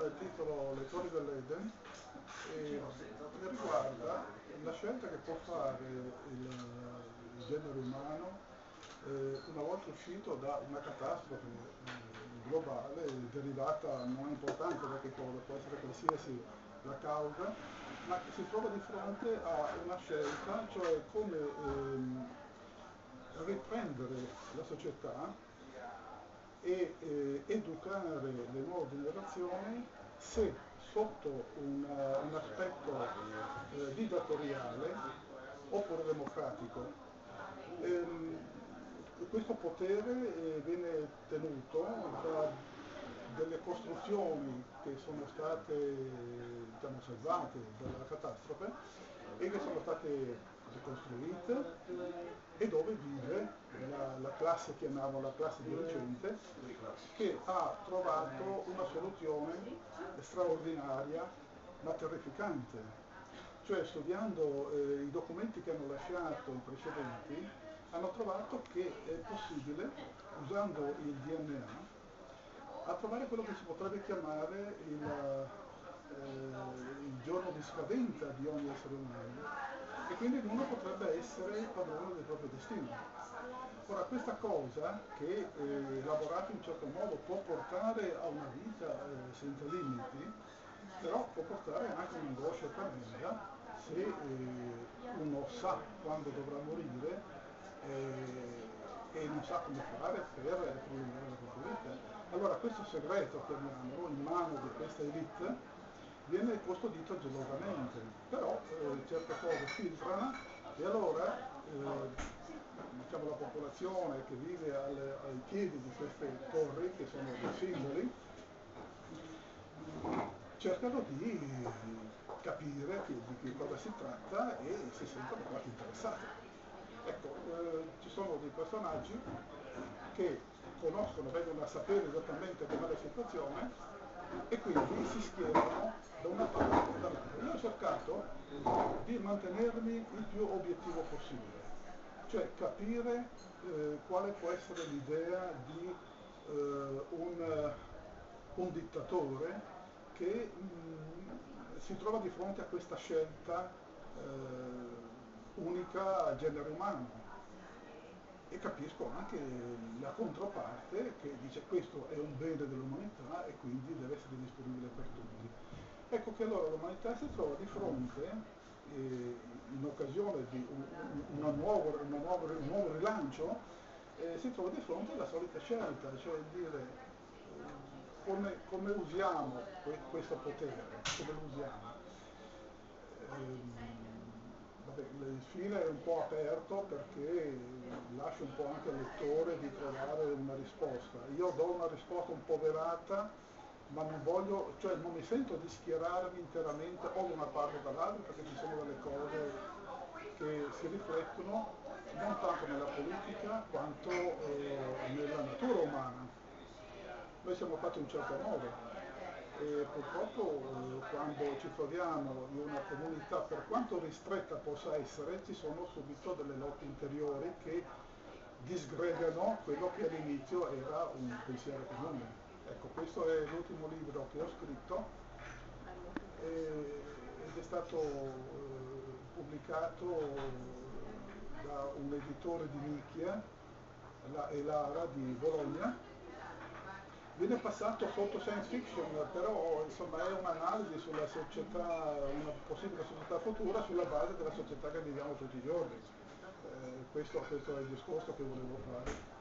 dal titolo Le Torri dell'Eden e riguarda la scelta che può fare il genere umano una volta uscito da una catastrofe globale derivata, non è importante perché può essere qualsiasi la causa, ma si trova di fronte a una scelta, cioè come riprendere la società e educare le nuove generazioni se sotto un aspetto dittatoriale oppure democratico. Questo potere viene tenuto da delle costruzioni che sono state salvate dalla catastrofe e che sono state ricostruite e dove vive la classe, chiamiamola la classe dirigente, che ha trovato una soluzione straordinaria ma terrificante. Cioè, studiando i documenti che hanno lasciato i precedenti, hanno trovato che è possibile, usando il DNA, a trovare quello che si potrebbe chiamare il giorno di scadenza di ogni essere umano e quindi uno potrebbe essere padrone del proprio destino. Ora, questa cosa che lavorata in un certo modo può portare a una vita senza limiti, però può portare anche un'angoscia tremenda se uno sa quando dovrà morire e non sa come fare per prolungare la propria vita. Allora questo segreto, chiamiamolo, in mano di questa elite viene custodito gelosamente, però certe cose filtrano e allora la popolazione che vive ai piedi di queste torri, che sono dei simboli, cercano di capire di che cosa si tratta e si sentono quasi interessati. Ecco, ci sono dei personaggi che conoscono, vengono a sapere esattamente com'è la situazione e quindi si schierano da una parte e dall'altra. Io ho cercato di mantenermi il più obiettivo possibile, cioè capire quale può essere l'idea di un dittatore che si trova di fronte a questa scelta unica al genere umano e capisco anche la controparte che dice questo è un bene dell'umanità e quindi deve essere disponibile per tutti. Ecco che allora l'umanità si trova di fronte, in occasione di un nuovo rilancio, si trova di fronte alla solita scelta, cioè dire come usiamo questo potere, come lo usiamo. Vabbè, il fine è un po' aperto perché lascia un po' anche al lettore di trovare una risposta. Io do una risposta un po' velata, ma non voglio, cioè non mi sento di schierarmi interamente o da una parte o dall'altra perché ci sono delle cose che si riflettono non tanto nella politica quanto nella natura umana. Noi siamo fatti in un certo modo e purtroppo quando ci troviamo in una comunità, per quanto ristretta possa essere, ci sono subito delle lotte interiori che disgregano quello che all'inizio era un pensiero comune. Ecco, questo è l'ultimo libro che ho scritto ed è stato pubblicato da un editore di nicchia, la Elara di Bologna. Viene passato sotto science fiction, però insomma è un'analisi sulla società, una possibile società futura sulla base della società che viviamo tutti i giorni. Questo è il discorso che volevo fare.